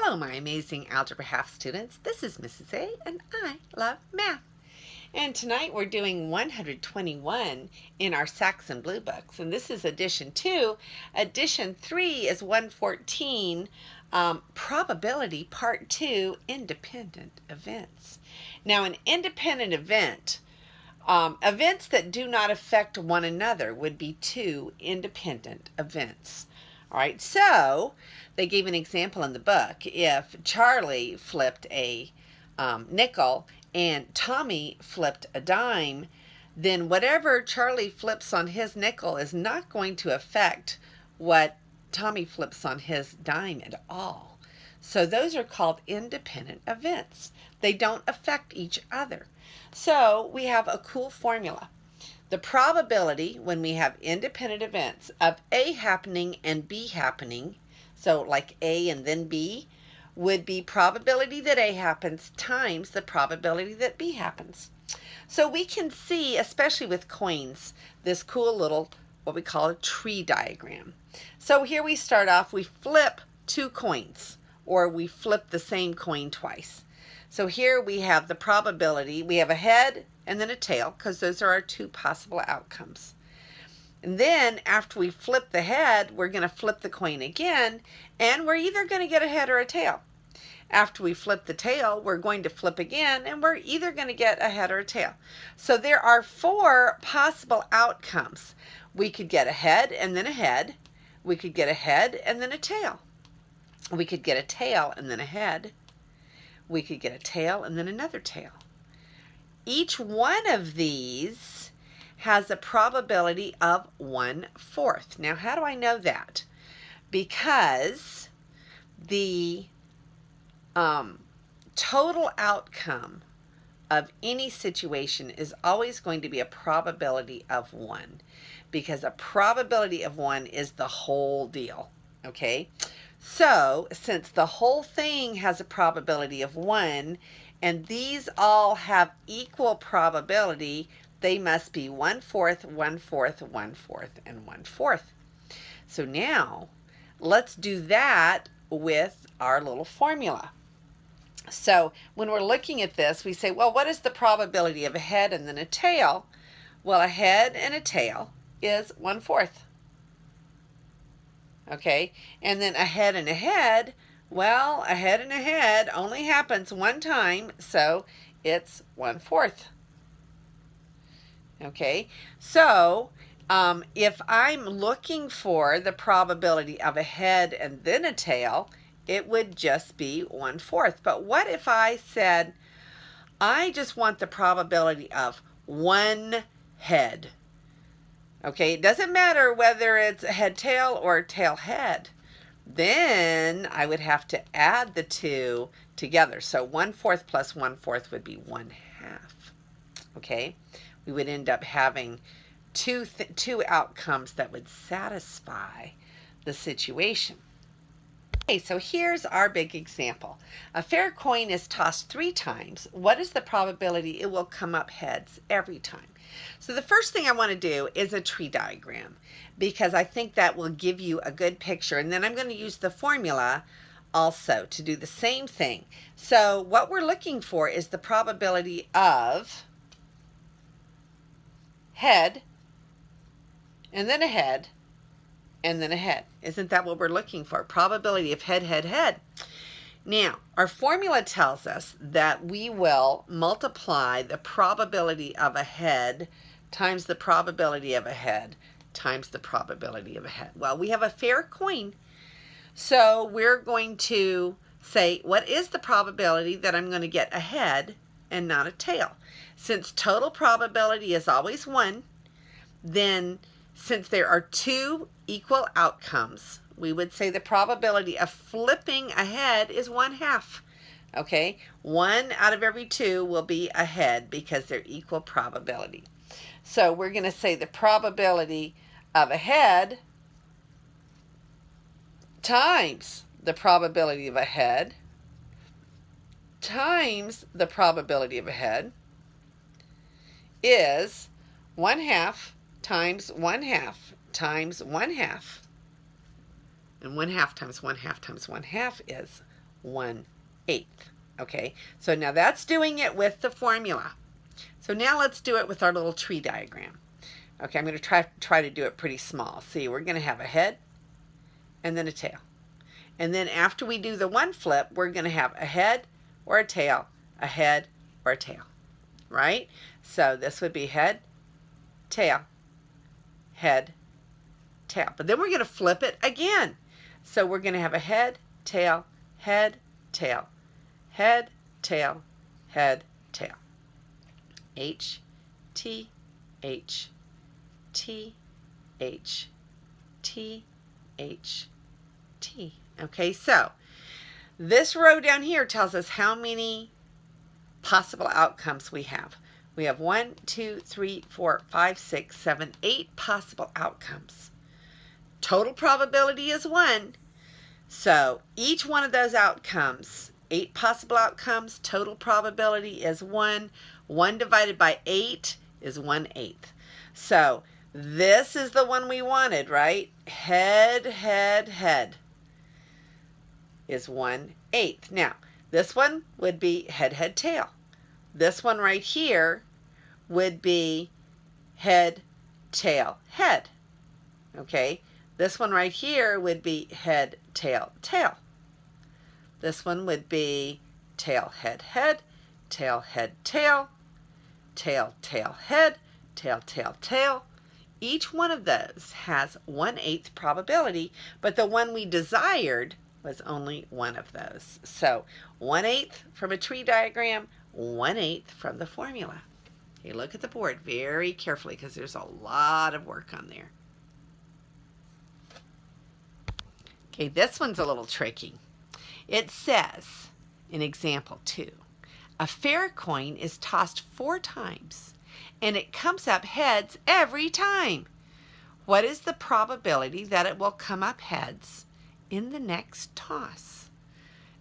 Hello, my amazing Algebra Half students. This is Mrs. A, and I love math. And tonight we're doing 121 in our Saxon Blue Books, and this is edition 2. Edition 3 is 114, probability part 2, independent events. Now, an independent event, events that do not affect one another would be two independent events. All right, so they gave an example in the book. If Charlie flipped a nickel and Tommy flipped a dime, then whatever Charlie flips on his nickel is not going to affect what Tommy flips on his dime at all. So those are called independent events. They don't affect each other. So we have a cool formula. The probability when we have independent events of A happening and B happening, so like A and then B, would be probability that A happens times the probability that B happens. So we can see, especially with coins, this cool little, what we call a tree diagram. So here we start off, we flip two coins, or we flip the same coin twice. So here we have the probability, we have a head and then a tail, because those are our two possible outcomes. And then after we flip the head, we're going to flip the coin again, and we're either going to get a head or a tail. After we flip the tail, we're going to flip again, and we're either going to get a head or a tail. So there are four possible outcomes. We could get a head and then a head. We could get a head and then a tail. We could get a tail and then a head. We could get a tail and then another tail. Each one of these has a probability of 1/4. Now, how do I know that? Because the total outcome of any situation is always going to be a probability of 1, because a probability of 1 is the whole deal, okay? So, since the whole thing has a probability of 1, and these all have equal probability, they must be 1/4, 1/4, 1/4, and 1/4. So now, let's do that with our little formula. So when we're looking at this, we say, well, what is the probability of a head and then a tail? Well, a head and a tail is 1/4. Okay, and then a head and a head, well, a head and a head only happens one time, so it's 1/4. Okay, so if I'm looking for the probability of a head and then a tail, it would just be 1/4. But what if I said, I just want the probability of one head? Okay, it doesn't matter whether it's a head-tail or tail-head. Then I would have to add the two together. So 1/4 plus 1/4 would be 1/2. Okay, we would end up having two outcomes that would satisfy the situation. Okay, so here's our big example. A fair coin is tossed 3 times. What is the probability it will come up heads every time? So the first thing I want to do is a tree diagram, because I think that will give you a good picture. And then I'm going to use the formula also to do the same thing. So what we're looking for is the probability of head, and then a head, and then a head. Isn't that what we're looking for? Probability of head, head, head. Now, our formula tells us that we will multiply the probability of a head times the probability of a head times the probability of a head. Well, we have a fair coin, so we're going to say, what is the probability that I'm going to get a head and not a tail? Since total probability is always 1, then since there are 2 equal outcomes, we would say the probability of flipping a head is 1/2. Okay, 1 out of every 2 will be a head because they're equal probability. So we're going to say the probability of a head times the probability of a head times the probability of a head is 1/2 times 1/2 times 1/2. And 1/2 times 1/2 times 1/2 is 1/8. Okay, so now that's doing it with the formula. So now let's do it with our little tree diagram. Okay, I'm going to try to do it pretty small. See, we're going to have a head and then a tail. And then after we do the one flip, we're going to have a head or a tail, a head or a tail, right? So this would be head, tail, head, tail. But then we're going to flip it again. So we're going to have a head, tail, head, tail, head, tail, head, tail. H, T, H, T, H, T, H, T. Okay, so this row down here tells us how many possible outcomes we have. We have 1, 2, 3, 4, 5, 6, 7, 8 possible outcomes. Total probability is 1. So each one of those outcomes, 8 possible outcomes, total probability is 1. 1 divided by 8 is 1/8. So this is the one we wanted, right? Head, head, head is 1/8. Now, this one would be head, head, tail. This one right here would be head, tail, head. Okay? This one right here would be head, tail, tail. This one would be tail, head, head, tail, head, tail, tail, tail, head, tail, tail, tail. Each one of those has 1/8 probability, but the one we desired was only one of those. So 1/8 from a tree diagram, 1/8 from the formula. Okay, look at the board very carefully because there's a lot of work on there. Okay, this one's a little tricky. It says in example 2, a fair coin is tossed 4 times and it comes up heads every time. What is the probability that it will come up heads in the next toss?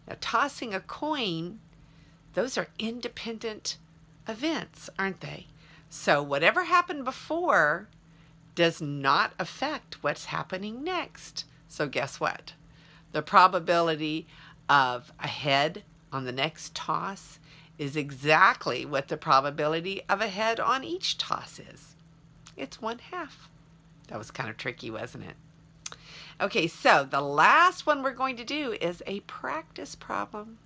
Now, tossing a coin, those are independent events, aren't they? So whatever happened before does not affect what's happening next. So guess what? The probability of a head on the next toss is exactly what the probability of a head on each toss is. It's 1/2. That was kind of tricky, wasn't it? Okay, so the last one we're going to do is a practice problem.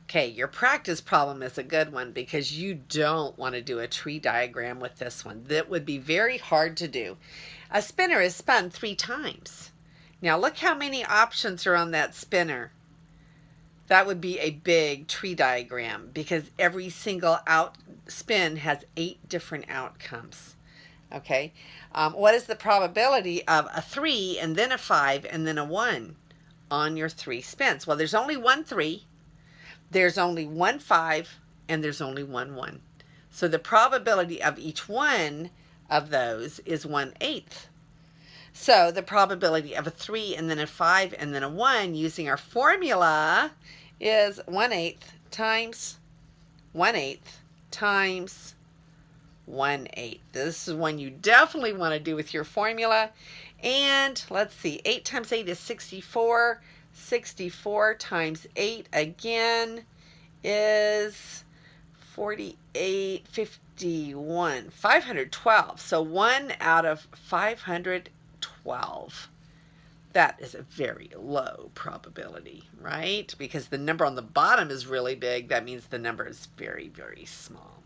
Okay, your practice problem is a good one because you don't want to do a tree diagram with this one. That would be very hard to do. A spinner is spun 3 times. Now look how many options are on that spinner. That would be a big tree diagram because every single spin has 8 different outcomes. Okay, what is the probability of a 3 and then a 5 and then a 1 on your 3 spins? Well, there's only 1 3, there's only 1 5, and there's only 1 1. So the probability of each one of those is 1/8. So the probability of a 3 and then a 5 and then a 1 using our formula is 1/8 times 1/8 times 1/8. This is one you definitely want to do with your formula. And let's see, 8 times 8 is 64. 64 times 8 again is 48, 51, 512. So 1 out of 512. That is a very low probability, right? Because the number on the bottom is really big. That means the number is very, very small.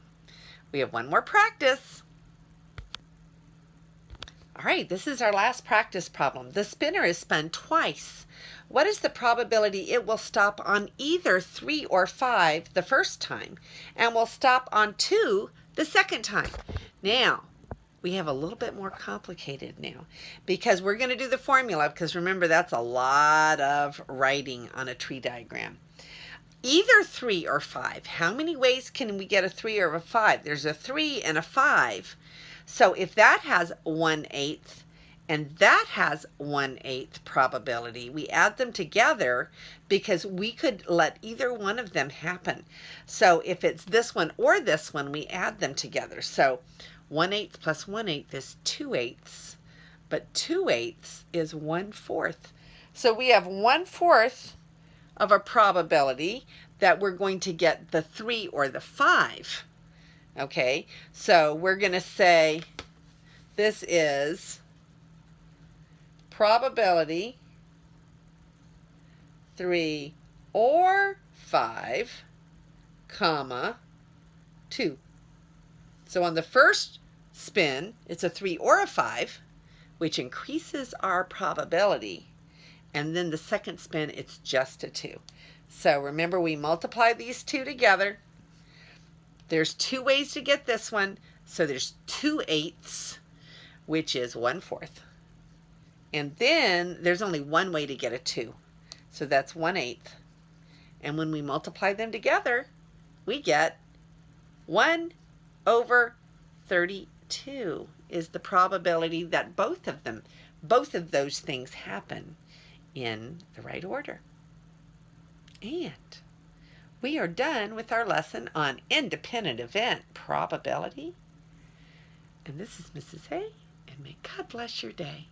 We have one more practice. All right, this is our last practice problem. The spinner is spun twice. What is the probability it will stop on either 3 or 5 the first time and will stop on 2 the second time? Now, we have a little bit more complicated now because we're going to do the formula because remember that's a lot of writing on a tree diagram. Either 3 or 5. How many ways can we get a 3 or a 5? There's a 3 and a 5. So if that has 1/8 and that has 1/8 probability, we add them together because we could let either one of them happen. So if it's this one or this one, we add them together. So 1/8 plus 1/8 is 2/8, but 2/8 is 1/4. So we have 1/4 of a probability that we're going to get the 3 or the 5. Okay, so we're going to say this is probability 3 or 5, comma, 2. So on the first spin, it's a 3 or a 5, which increases our probability. And then the second spin, it's just a 2. So remember, we multiply these two together. There's 2 ways to get this one. So there's 2/8, which is 1/4. And then there's only one way to get a 2. So that's 1/8. And when we multiply them together, we get 1/32 is the probability that both of those things happen in the right order. And we are done with our lesson on independent event probability. And this is Mrs. A, and may God bless your day.